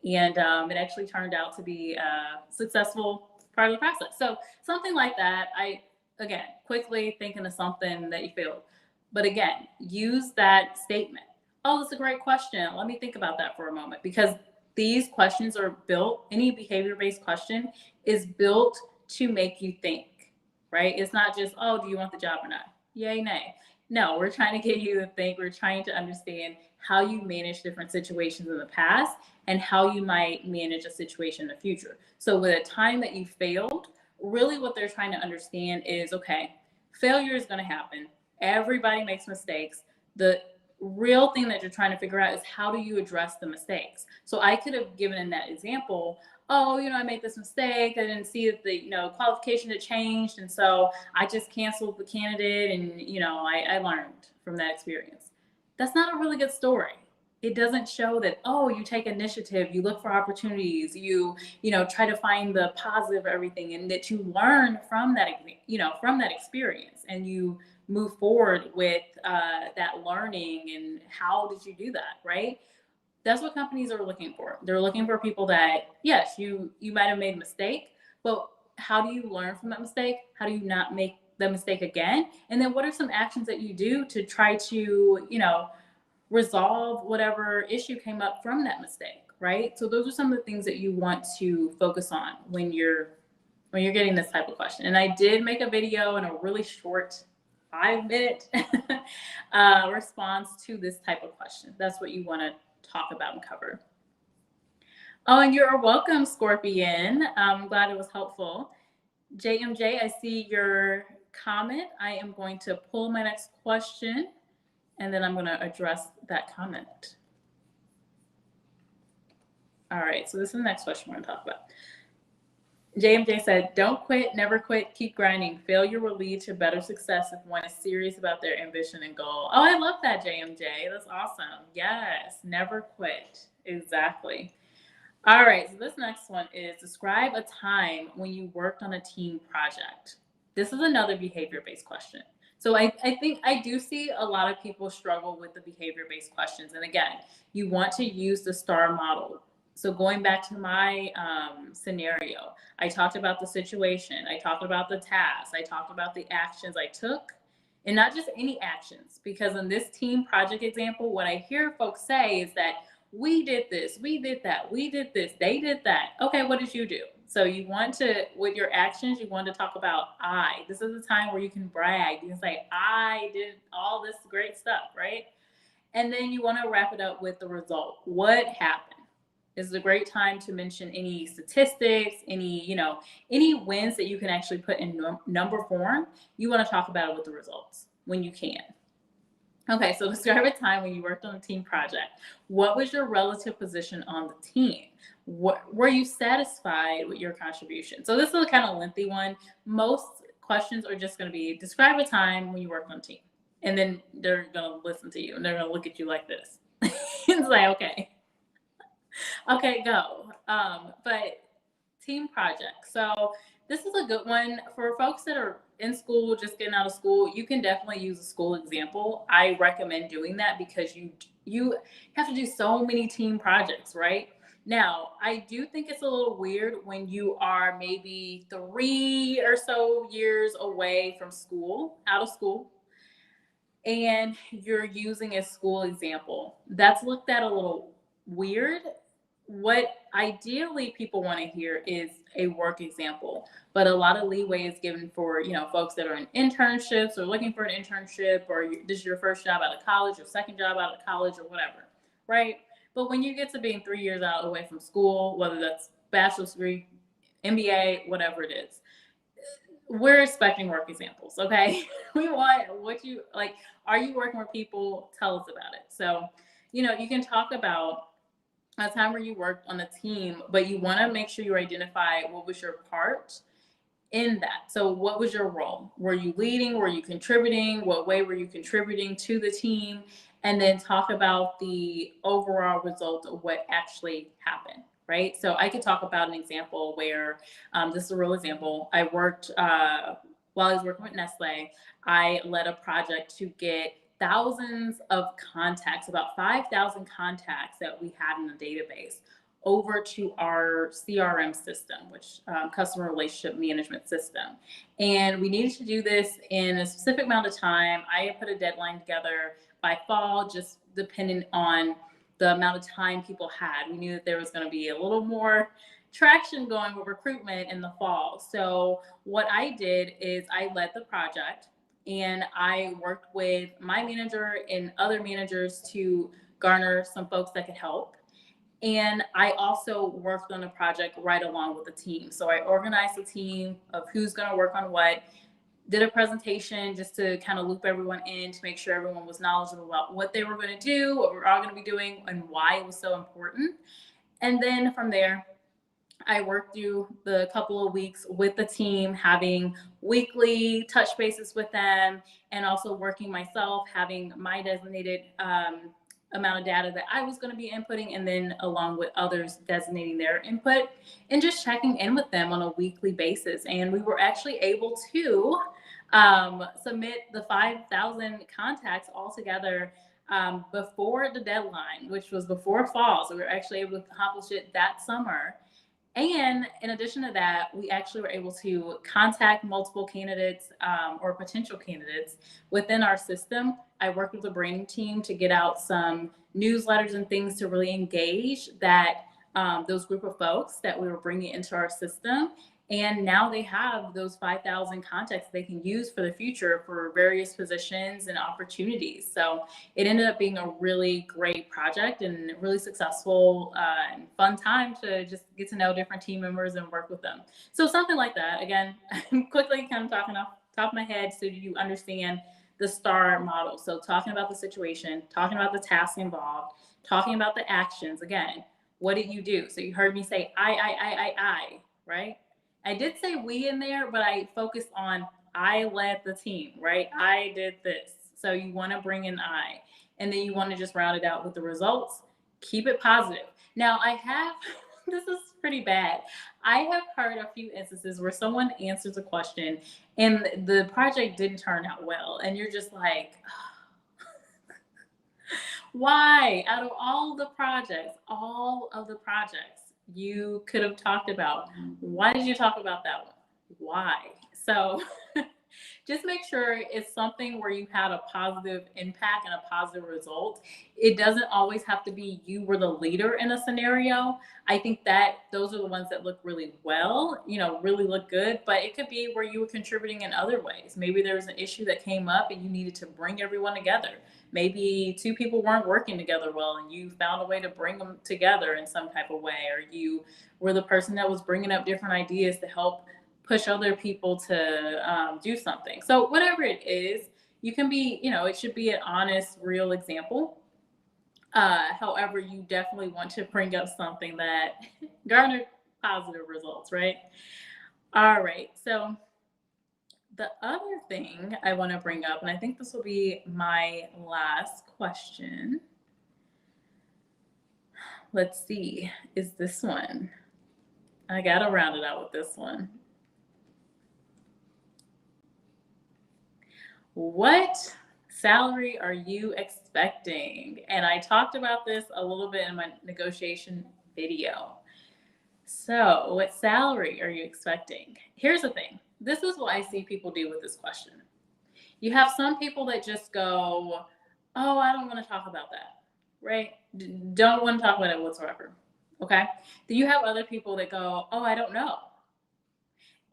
And it actually turned out to be a successful part of the process. So something like that, again, quickly thinking of something that you failed. But again, use that statement. Oh, that's a great question. Let me think about that for a moment, because these questions are built, any behavior-based question is built to make you think, right? It's not just, oh, do you want the job or not? Yay, nay. No, we're trying to get you to think. We're trying to understand how you manage different situations in the past and how you might manage a situation in the future. So with a time that you failed, really what they're trying to understand is, okay, failure is going to happen. Everybody makes mistakes. The real thing that you're trying to figure out is how do you address the mistakes. So I could have given in that example, oh, I made this mistake. I didn't see that the qualification had changed, and so I just canceled the candidate, and I learned from that experience. That's not a really good story. It doesn't show that, oh, you take initiative, you look for opportunities, you try to find the positive of everything, and that you learn from that experience, and you move forward with that learning. And how did you do that, right? That's what companies are looking for. They're looking for people that, yes, you might have made a mistake, but how do you learn from that mistake? How do you not make the mistake again? And then what are some actions that you do to try to resolve whatever issue came up from that mistake, right? So those are some of the things that you want to focus on when you're getting this type of question. And I did make a video in a really short 5-minute response to this type of question. That's what you want to talk about and cover. Oh, and you're welcome, Scorpion. I'm glad it was helpful. JMJ, I see your comment. I am going to pull my next question, and then I'm going to address that comment. All right, so this is the next question we're going to talk about. JMJ said, don't quit, never quit, keep grinding. Failure will lead to better success if one is serious about their ambition and goal. Oh, I love that, JMJ. That's awesome. Yes, never quit. Exactly. All right, so this next one is describe a time when you worked on a team project. This is another behavior-based question. So I think I do see a lot of people struggle with the behavior-based questions. And again, you want to use the STAR model. So going back to my scenario, I talked about the situation, I talked about the task, I talked about the actions I took, and not just any actions. Because in this team project example, what I hear folks say is that we did this, we did that, we did this, they did that. Okay, what did you do? So you want to, with your actions, you want to talk about I. This is a time where you can brag. You can say, I did all this great stuff, right? And then you want to wrap it up with the result. What happened? This is a great time to mention any statistics, any wins that you can actually put in number form. You want to talk about it with the results when you can. Okay, so describe a time when you worked on a team project. What was your relative position on the team? Were you satisfied with your contribution? So this is a kind of lengthy one. Most questions are just going to be describe a time when you worked on a team. And then they're going to listen to you and they're going to look at you like this. It's like, okay, go. But team project. So this is a good one for folks that are in school, just getting out of school. You can definitely use a school example. I recommend doing that because you have to do so many team projects, right? Now, I do think it's a little weird when you are maybe 3 or so years away from school, out of school, and you're using a school example. That's looked at a little weird. What ideally people want to hear is a work example, but a lot of leeway is given for folks that are in internships or looking for an internship, or this is your first job out of college or second job out of college or whatever, right? But when you get to being 3 years out away from school, whether that's bachelor's degree, MBA, whatever it is, we're expecting work examples, okay? We want what you like. Are you working with people? Tell us about it. So, you can talk about a time where you worked on a team, but you want to make sure you identify what was your part in that. So what was your role? Were you leading? Were you contributing? What way were you contributing to the team? And then talk about the overall result of what actually happened, right? So I could talk about an example where this is a real example. I worked, while I was working with Nestle, I led a project to get thousands of contacts, about 5,000 contacts that we had in the database, over to our CRM system, which customer relationship management system. And we needed to do this in a specific amount of time. I had put a deadline together by fall, just depending on the amount of time people had. We knew that there was going to be a little more traction going with recruitment in the fall. So what I did is I led the project, and I worked with my manager and other managers to garner some folks that could help. And I also worked on the project right along with the team. So I organized a team of who's going to work on what, did a presentation just to kind of loop everyone in to make sure everyone was knowledgeable about what they were going to do, what we're all going to be doing, and why it was so important. And then from there, I worked through the couple of weeks with the team, having weekly touch bases with them, and also working myself, having my designated amount of data that I was going to be inputting, and then along with others designating their input, and just checking in with them on a weekly basis. And we were actually able to submit the 5,000 contacts all together before the deadline, which was before fall. So we were actually able to accomplish it that summer. And in addition to that, we actually were able to contact multiple candidates or potential candidates within our system. I worked with the branding team to get out some newsletters and things to really engage that those group of folks that we were bringing into our system. And now they have those 5,000 contacts they can use for the future for various positions and opportunities. So it ended up being a really great project and really successful and fun time to just get to know different team members and work with them. So something like that. Again, I'm quickly kind of talking off the top of my head so you understand the STAR model. So talking about the situation, talking about the tasks involved, talking about the actions. Again, what did you do? So you heard me say I, right? I did say we in there, but I focused on I led the team, right? I did this. So you want to bring in I, and then you want to just round it out with the results. Keep it positive. Now I have, this is pretty bad. I have heard a few instances where someone answers a question and the project didn't turn out well. And you're just like, why? Out of all of the projects you could have talked about, why did you talk about that one? Why? So just make sure it's something where you had a positive impact and a positive result. It doesn't always have to be you were the leader in a scenario. I think that those are the ones that look really well, really look good, but it could be where you were contributing in other ways. Maybe there was an issue that came up and you needed to bring everyone together. Maybe two people weren't working together well and you found a way to bring them together in some type of way, or you were the person that was bringing up different ideas to help push other people to do something. So whatever it is, you can be, it should be an honest, real example. However, you definitely want to bring up something that garnered positive results, right? All right. So the other thing I want to bring up, and I think this will be my last question. Let's see, is this one. I got to round it out with this one. What salary are you expecting? And I talked about this a little bit in my negotiation video. So, what salary are you expecting? Here's the thing. This is what I see people do with this question. You have some people that just go, oh, I don't want to talk about that, right? Don't want to talk about it whatsoever. Okay. Then you have other people that go, oh, I don't know.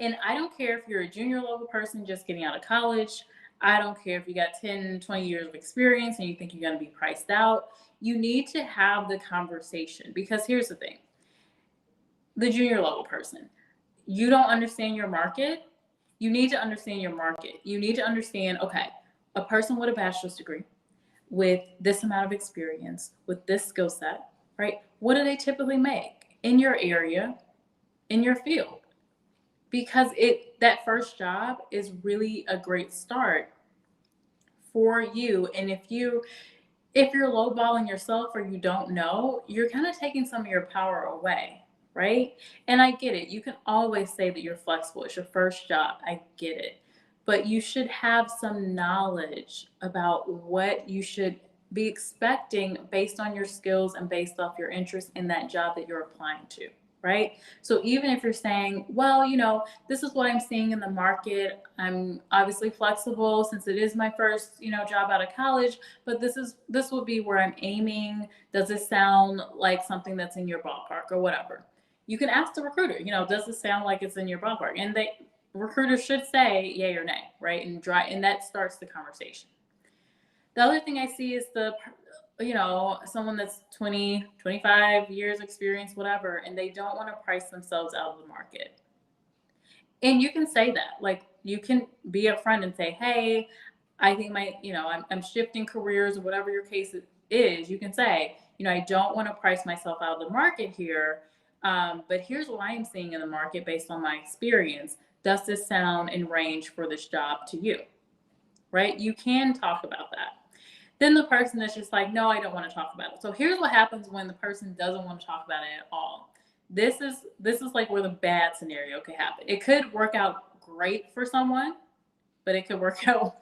And I don't care if you're a junior level person just getting out of college. I don't care if you got 10, 20 years of experience and you think you're going to be priced out. You need to have the conversation, because here's the thing. The junior level person, you don't understand your market. You need to understand your market. You need to understand, okay, a person with a bachelor's degree, with this amount of experience, with this skill set, right? What do they typically make in your area, in your field? Because that first job is really a great start for you. And if you're lowballing yourself or you don't know, you're kind of taking some of your power away, right? And I get it. You can always say that you're flexible. It's your first job. I get it. But you should have some knowledge about what you should be expecting based on your skills and based off your interest in that job that you're applying to, right? So even if you're saying, well, this is what I'm seeing in the market, I'm obviously flexible since it is my first, job out of college, but this would be where I'm aiming. Does this sound like something that's in your ballpark or whatever? You can ask the recruiter, does this sound like it's in your ballpark? And recruiters should say yay or nay, right? And that starts the conversation. The other thing I see is someone that's 20, 25 years experience, whatever, and they don't want to price themselves out of the market. And you can say that, like, you can be upfront and say, hey, I think I'm shifting careers or whatever your case is. You can say, I don't want to price myself out of the market here. But here's what I'm seeing in the market based on my experience. Does this sound in range for this job to you? Right? You can talk about that. Then the person that's just like, no, I don't want to talk about it. So here's what happens when the person doesn't want to talk about it at all. This is like where the bad scenario could happen. It could work out great for someone, but it could work out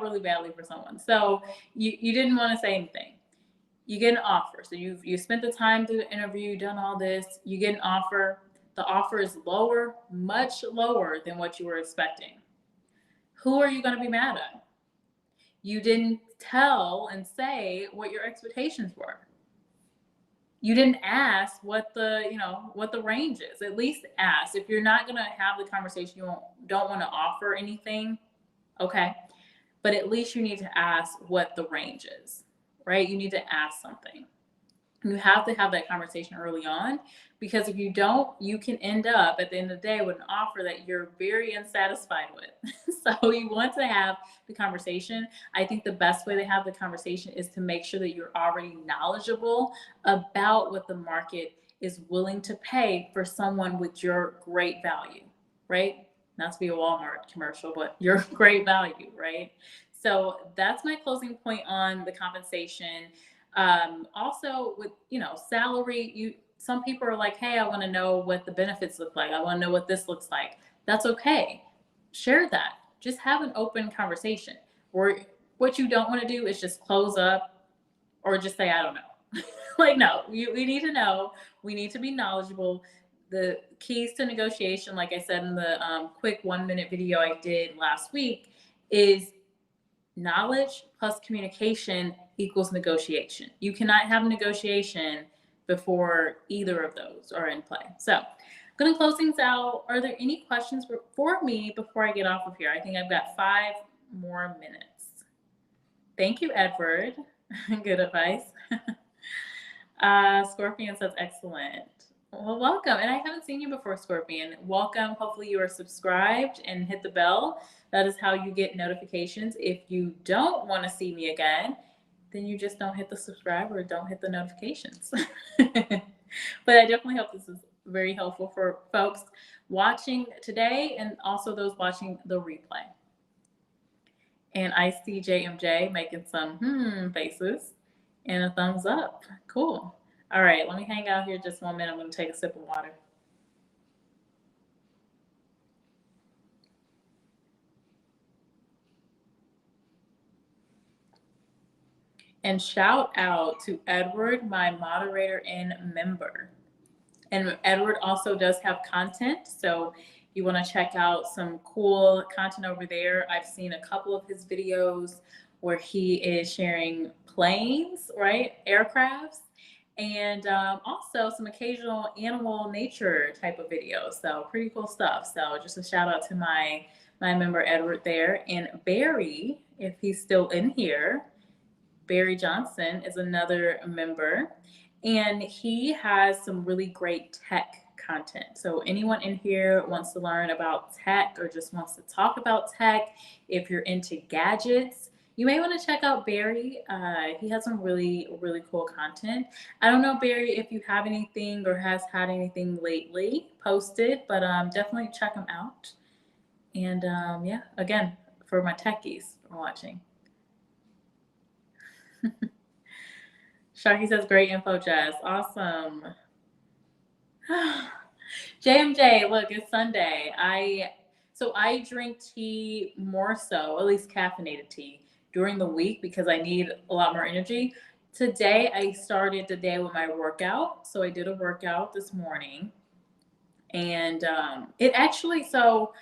really badly for someone. So you didn't want to say anything. You get an offer. So you spent the time to interview, done all this. You get an offer. The offer is lower, much lower than what you were expecting. Who are you going to be mad at? You didn't tell and say what your expectations were. You didn't ask what the range is. At least ask. If you're not going to have the conversation, you don't want to offer anything, okay? But at least you need to ask what the range is, right? You need to ask something. You have to have that conversation early on, because if you don't, you can end up at the end of the day with an offer that you're very unsatisfied with. So you want to have the conversation. I think the best way to have the conversation is to make sure that you're already knowledgeable about what the market is willing to pay for someone with your great value, right? Not to be a Walmart commercial, but your great value, right? So that's my closing point on the compensation. Also with, salary, some people are like, hey, I want to know what the benefits look like. I want to know what this looks like. That's okay. Share that. Just have an open conversation. Or what you don't want to do is just close up or just say, I don't know. Like, no, we need to know. We need to be knowledgeable. The keys to negotiation, like I said in the quick 1 minute video I did last week, is knowledge plus communication equals negotiation. You cannot have negotiation before either of those are in play. So I'm going to close things out. Are there any questions for me before I get off of here? I think I've got 5 more minutes. Thank you, Edward. Good advice. Scorpion says, excellent. Well, welcome. And I haven't seen you before, Scorpion. Welcome. Hopefully you are subscribed and hit the bell. That is how you get notifications. If you don't want to see me again, then you just don't hit the subscribe or don't hit the notifications. But I definitely hope this is very helpful for folks watching today and also those watching the replay. And I see JMJ making some faces and a thumbs up. Cool. All right, let me hang out here just 1 minute. I'm going to take a sip of water. And shout out to Edward, my moderator and member. And Edward also does have content, so you want to check out some cool content over there. I've seen a couple of his videos where he is sharing planes, right? Aircrafts. And also some occasional animal nature type of videos. So pretty cool stuff. So just a shout out to my member Edward there. And Barry, if he's still in here, Barry Johnson is another member. And he has some really great tech content. So anyone in here wants to learn about tech or just wants to talk about tech, if you're into gadgets, you may want to check out Barry. He has some really, really cool content. I don't know, Barry, if you have anything or has had anything lately posted, but definitely check him out. And yeah, again, for my techies watching. Sharky says, great info, Jess. Awesome. JMJ, look, it's Sunday. I drink tea more so, at least caffeinated tea, during the week because I need a lot more energy. Today, I started the day with my workout. So I did a workout this morning. And it actually, so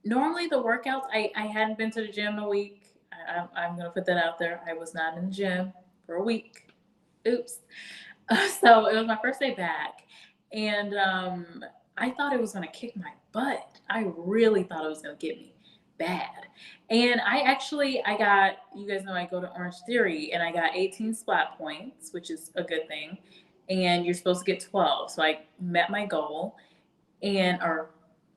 normally the workouts, I hadn't been to the gym in a week. I'm going to put that out there. I was not in the gym for a week. Oops. So it was my first day back. And I thought it was going to kick my butt. I really thought it was going to get me bad. And I got, you guys know I go to Orange Theory, and I got 18 splat points, which is a good thing. And you're supposed to get 12. So I met my goal or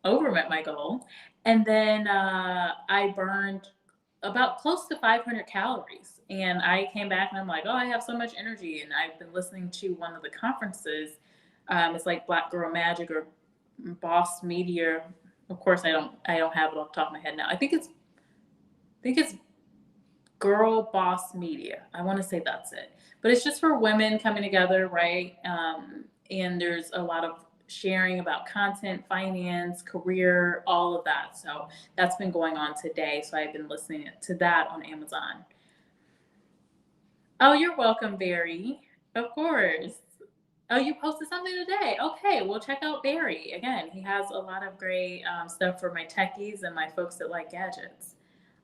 over met my goal. And then I burned about close to 500 calories. And I came back and I'm like, oh, I have so much energy. And I've been listening to one of the conferences. It's like Black Girl Magic or Boss Media. Of course, I don't have it off the top of my head now. I think it's Girl Boss Media. I want to say that's it. But it's just for women coming together, right? And there's a lot of sharing about content, finance, career, all of that. So that's been going on today. So I've been listening to that on Amazon. Oh, you're welcome, Barry. Of course. Oh, you posted something today. Okay, well, check out Barry. Again, he has a lot of great stuff for my techies and my folks that like gadgets.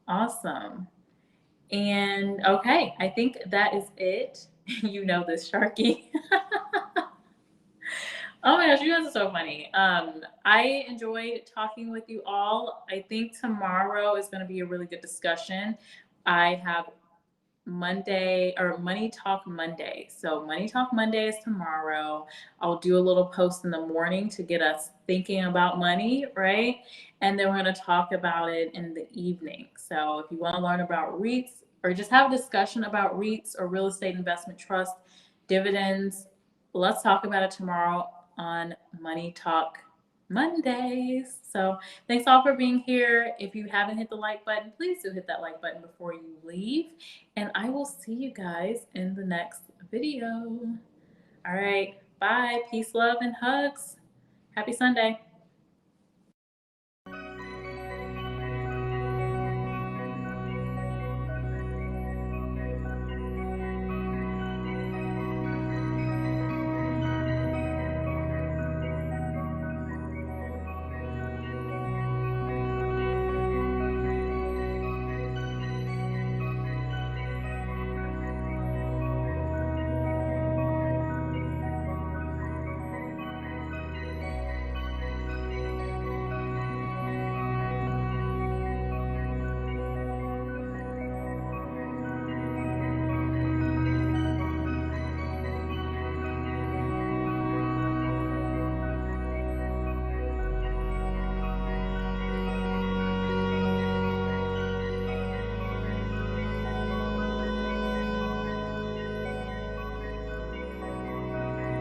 Awesome. And okay, I think that is it. You know this, Sharky. Oh my gosh, you guys are so funny. I enjoyed talking with you all. I think tomorrow is going to be a really good discussion. I have Monday or Money Talk Monday. So Money Talk Monday is tomorrow. I'll do a little post in the morning to get us thinking about money, right? And then we're going to talk about it in the evening. So if you want to learn about REITs or just have a discussion about REITs or real estate investment trust, dividends, let's talk about it tomorrow on Money Talk Mondays. So thanks all for being here. If you haven't hit the like button, please do hit that like button before you leave. And I will see you guys in the next video. All right. Bye. Peace, love, and hugs. Happy Sunday.